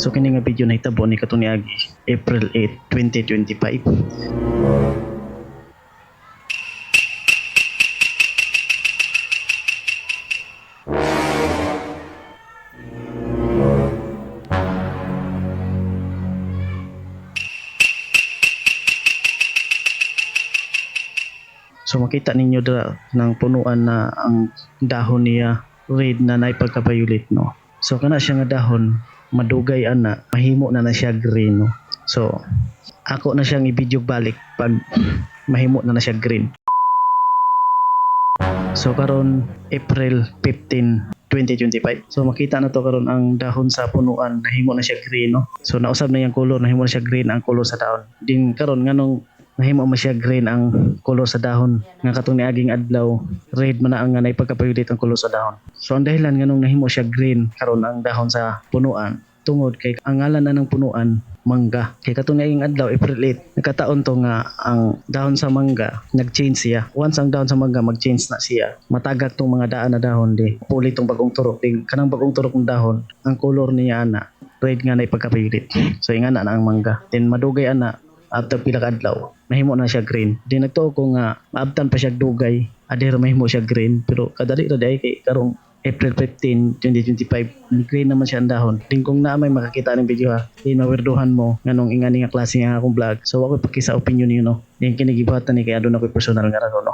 So kini nga video nahitabo ni katong niagi April 8, 2025. So makita ninyo dra ng punuan na ang dahon niya red na naipagka-violet, no. So kana siya nga dahon madugay ana mahimo na siya green, no. So ako na siyang i-video balik pag mahimo na siya green. So karon April 15, 2025. So makita na to karon ang dahon sa punuan nahimo na siya green, no. So nausab na yung color, nahimo na siya green ang color sa dahon. Din karon nganong nahimo man siya green ang color sa dahon nga katong niaging adlaw red man na ang naipagka-violet ang color sa dahon. So ang dahilan nganong nahimo siya green karon ang dahon sa punuan tungod kay ang ngalan na ng punuan mangga. Kay katong niaging adlaw April 8 nagkataon to nga ang dahon sa mangga nag-change siya. Once ang dahon sa mangga mag-change na siya, matagak tong mga daan na dahon di puli tong bagong turok. Di kanang bagong turok ng dahon ang color niya ana red nga naipagka-violet. So ingana na ang mangga. Then madugay ana after pila ka adlaw mahimo na siya green. Di nagtuo ko nga maabtan pa siya dugay adher mahimo siya green, pero kadali ra day kay karong April 15, 2025 green naman siya ang dahon. Din kung na may makakita ng video ha, di mawirduhan mo nganong ingani nga klase nga akong vlog. So ako pakisa opinion niyo, no. Din kini gibatan ni kay aduna ko personal nga ra, no.